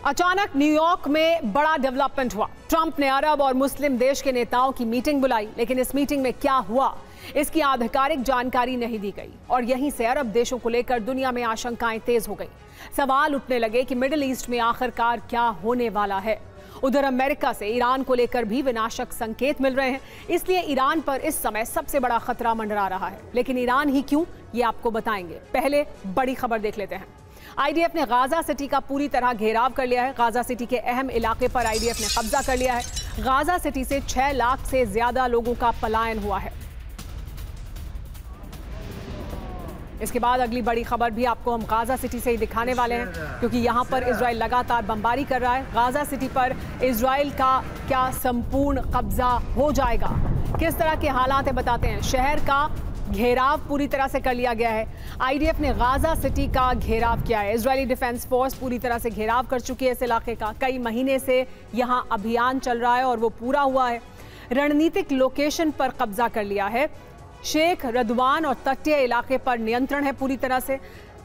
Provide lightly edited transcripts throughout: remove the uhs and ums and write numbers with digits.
अचानक न्यूयॉर्क में बड़ा डेवलपमेंट हुआ। ट्रंप ने अरब और मुस्लिम देश के नेताओं की मीटिंग बुलाई, लेकिन इस मीटिंग में क्या हुआ इसकी आधिकारिक जानकारी नहीं दी गई और यहीं से अरब देशों को लेकर दुनिया में आशंकाएं तेज हो गई। सवाल उठने लगे कि मिडिल ईस्ट में आखिरकार क्या होने वाला है। उधर अमेरिका से ईरान को लेकर भी विनाशक संकेत मिल रहे हैं, इसलिए ईरान पर इस समय सबसे बड़ा खतरा मंडरा रहा है। लेकिन ईरान ही क्यों, ये आपको बताएंगे। पहले बड़ी खबर देख लेते हैं। आईडीएफ ने गाजा सिटी का पूरी तरह घेराव कर लिया है। गाजा सिटी के अहम इलाके पर आईडीएफ ने कब्जा कर लिया है। गाजा सिटी से 6 लाख से ज्यादा लोगों का पलायन हुआ है। इसके बाद अगली बड़ी खबर भी आपको हम गाजा सिटी से ही दिखाने वाले हैं, क्योंकि यहां पर इजराइल लगातार बमबारी कर रहा है। गाजा सिटी पर इजराइल का क्या संपूर्ण कब्जा हो जाएगा, किस तरह के हालात है बताते हैं। शहर का घेराव पूरी तरह से कर लिया गया है। आईडीएफ ने गाजा सिटी का घेराव किया है। इजरायली डिफेंस फोर्स पूरी तरह से घेराव कर चुकी है इस इलाके का। कई महीने से यहां अभियान चल रहा है और वो पूरा हुआ है। रणनीतिक लोकेशन पर कब्जा कर लिया है। शेख रदवान और तटीय इलाके पर नियंत्रण है पूरी तरह से।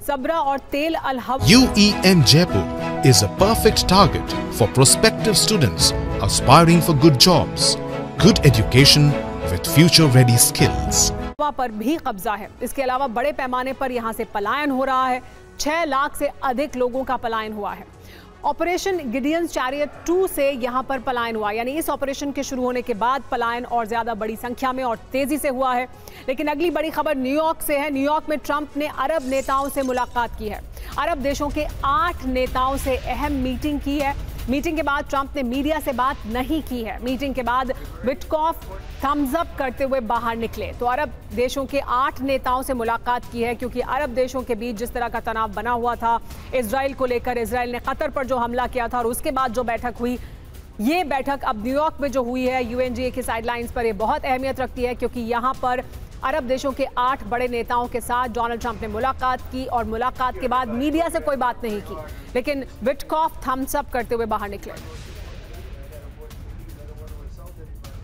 सबरा और तेल अल हव। UEM Jaipur is a perfect target for prospective students aspiring for good jobs, good education with future-ready skills. पर भी कब्जा है। इसके अलावा बड़े पैमाने पर यहां से पलायन हो रहा है। 6 लाख से अधिक लोगों का पलायन हुआ है। ऑपरेशन गिडियन चैरियट 2 से यहां पर पलायन हुआ, यानी इस ऑपरेशन के शुरू होने के बाद पलायन और ज्यादा बड़ी संख्या में और तेजी से हुआ है। लेकिन अगली बड़ी खबर न्यूयॉर्क से है। न्यूयॉर्क में ट्रंप ने अरब नेताओं से मुलाकात की है। अरब देशों के 8 नेताओं से अहम मीटिंग की है। मीटिंग के बाद ट्रंप ने मीडिया से बात नहीं की है। मीटिंग के बाद विटकॉफ थम्स अप करते हुए बाहर निकले। तो अरब देशों के 8 नेताओं से मुलाकात की है, क्योंकि अरब देशों के बीच जिस तरह का तनाव बना हुआ था इजराइल को लेकर, इजराइल ने कतर पर जो हमला किया था और उसके बाद जो बैठक हुई, ये बैठक अब न्यूयॉर्क में जो हुई है UNGA की साइडलाइंस पर, ये बहुत अहमियत रखती है, क्योंकि यहाँ पर अरब देशों के 8 बड़े नेताओं के साथ डोनाल्ड ट्रंप ने मुलाकात की और मुलाकात के बाद मीडिया से कोई बात नहीं की, लेकिन विटकॉफ थम्स अप करते हुए बाहर निकले।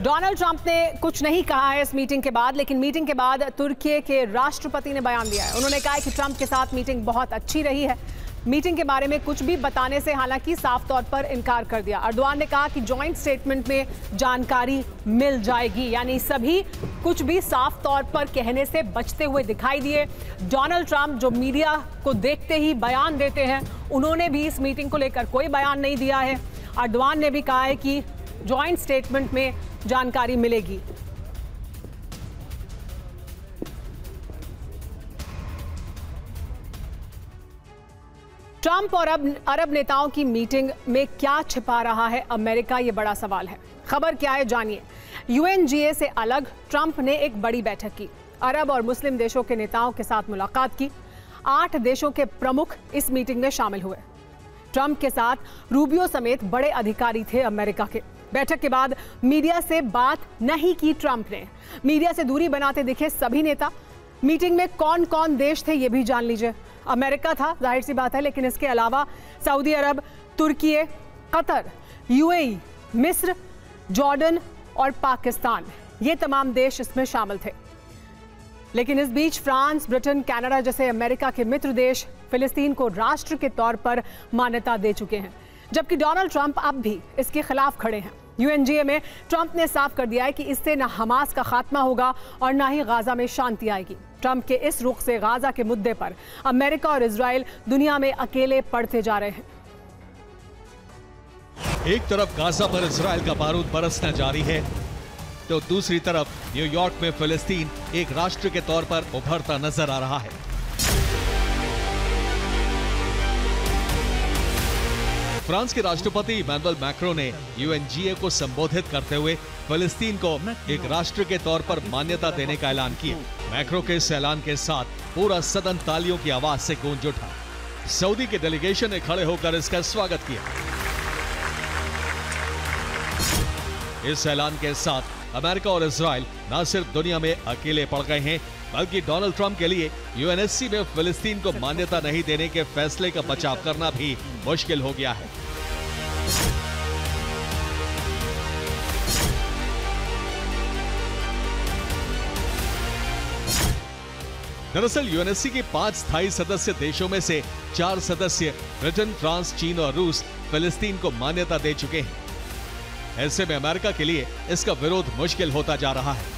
डोनाल्ड ट्रंप ने कुछ नहीं कहा है इस मीटिंग के बाद, लेकिन मीटिंग के बाद तुर्की के राष्ट्रपति ने बयान दिया है। उन्होंने कहा है कि ट्रंप के साथ मीटिंग बहुत अच्छी रही है। मीटिंग के बारे में कुछ भी बताने से हालांकि साफ तौर पर इनकार कर दिया। अर्दवान ने कहा कि जॉइंट स्टेटमेंट में जानकारी मिल जाएगी, यानी सभी कुछ भी साफ तौर पर कहने से बचते हुए दिखाई दिए। डोनाल्ड ट्रंप जो मीडिया को देखते ही बयान देते हैं, उन्होंने भी इस मीटिंग को लेकर कोई बयान नहीं दिया है। अर्दवान ने भी कहा है कि जॉइंट स्टेटमेंट में जानकारी मिलेगी। ट्रंप और अरब नेताओं की मीटिंग में क्या छिपा रहा है अमेरिका, ये बड़ा सवाल है। खबर क्या है जानिए। UNGA से अलग ट्रंप ने एक बड़ी बैठक की। अरब और मुस्लिम देशों के नेताओं के साथ मुलाकात की। 8 देशों के प्रमुख इस मीटिंग में शामिल हुए। ट्रंप के साथ रूबियो समेत बड़े अधिकारी थे अमेरिका के। बैठक के बाद मीडिया से बात नहीं की ट्रंप ने। मीडिया से दूरी बनाते दिखे सभी नेता। मीटिंग में कौन कौन देश थे ये भी जान लीजिए। अमेरिका था, जाहिर सी बात है, लेकिन इसके अलावा सऊदी अरब, तुर्की, कतर, UAE, मिस्र, जॉर्डन और पाकिस्तान, ये तमाम देश इसमें शामिल थे। लेकिन इस बीच फ्रांस, ब्रिटेन, कनाडा जैसे अमेरिका के मित्र देश फिलिस्तीन को राष्ट्र के तौर पर मान्यता दे चुके हैं, जबकि डोनाल्ड ट्रंप अब भी इसके खिलाफ खड़े हैं। UNGA में ट्रंप ने साफ कर दिया है कि इससे न हमास का खात्मा होगा और न ही गाजा में शांति आएगी। ट्रंप के इस रुख से गाजा के मुद्दे पर अमेरिका और इजराइल दुनिया में अकेले पड़ते जा रहे हैं। एक तरफ गाजा पर इजराइल का बारूद बरसना जारी है, तो दूसरी तरफ न्यूयॉर्क में फिलिस्तीन एक राष्ट्र के तौर पर उभरता नजर आ रहा है। फ्रांस के राष्ट्रपति इमैनुअल मैक्रो ने UNGA को संबोधित करते हुए फिलिस्तीन को एक राष्ट्र के तौर पर मान्यता देने का ऐलान किया। मैक्रो के इस ऐलान के साथ पूरा सदन तालियों की आवाज से गूंज उठा। सऊदी के डेलीगेशन ने खड़े होकर इसका स्वागत किया। इस ऐलान के साथ अमेरिका और इजराइल न सिर्फ दुनिया में अकेले पड़ गए हैं, बल्कि डोनाल्ड ट्रंप के लिए UNSC में फिलिस्तीन को मान्यता नहीं देने के फैसले का बचाव करना भी मुश्किल हो गया है। दरअसल UNSC के 5 स्थायी सदस्य देशों में से 4 सदस्य ब्रिटेन, फ्रांस, चीन और रूस फिलिस्तीन को मान्यता दे चुके हैं। ऐसे में अमेरिका के लिए इसका विरोध मुश्किल होता जा रहा है।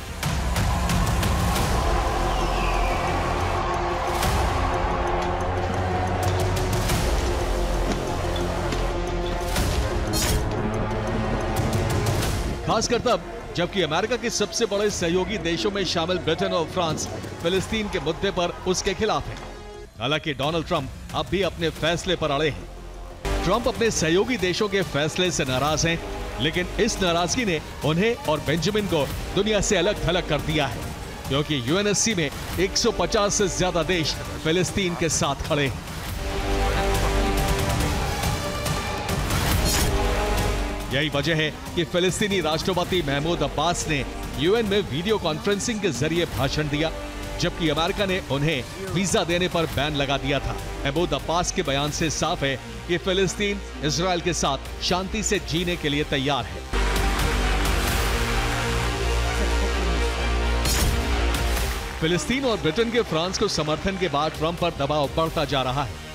खासकर तब जबकि अमेरिका के सबसे बड़े सहयोगी देशों में शामिल ब्रिटेन और फ्रांस फिलिस्तीन के मुद्दे पर उसके खिलाफ है। हालांकि डोनाल्ड ट्रंप अब भी अपने फैसले पर अड़े हैं। ट्रंप अपने सहयोगी देशों के फैसले से नाराज हैं, लेकिन इस नाराजगी ने उन्हें और बेंजामिन को दुनिया से अलग थलग कर दिया है, क्योंकि यूएनएससी में 150 से ज्यादा देश फिलिस्तीन के साथ खड़े हैं। यही वजह है कि फिलिस्तीनी राष्ट्रपति महमूद अब्बास ने यूएन में वीडियो कॉन्फ्रेंसिंग के जरिए भाषण दिया, जबकि अमेरिका ने उन्हें वीजा देने पर बैन लगा दिया था। महमूद अब्बास के बयान से साफ है कि फिलिस्तीन इजरायल के साथ शांति से जीने के लिए तैयार है। फिलिस्तीन और ब्रिटेन के फ्रांस को समर्थन के बाद ट्रंप पर दबाव बढ़ता जा रहा है।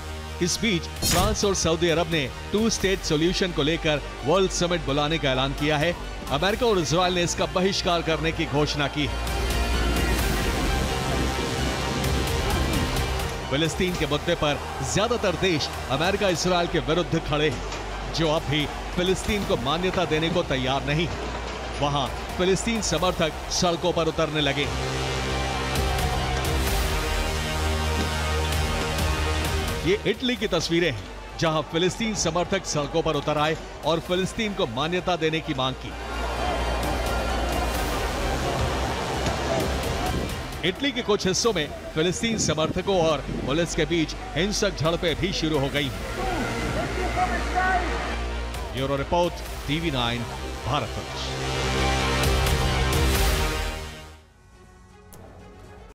इस बीच फ्रांस और सऊदी अरब ने 2 स्टेट सॉल्यूशन को लेकर वर्ल्ड समिट बुलाने का ऐलान किया है। अमेरिका और इजरायल ने इसका बहिष्कार करने की घोषणा की है। फिलिस्तीन के मुद्दे पर ज्यादातर देश अमेरिका इजरायल के विरुद्ध खड़े हैं, जो अब भी फिलिस्तीन को मान्यता देने को तैयार नहीं है। वहां फिलिस्तीन समर्थक सड़कों पर उतरने लगे। ये इटली की तस्वीरें हैं, जहां फिलिस्तीन समर्थक सड़कों पर उतर आए और फिलिस्तीन को मान्यता देने की मांग की। इटली के कुछ हिस्सों में फिलिस्तीन समर्थकों और पुलिस के बीच हिंसक झड़पें भी शुरू हो गई। Bureau report, TV9 Bharat.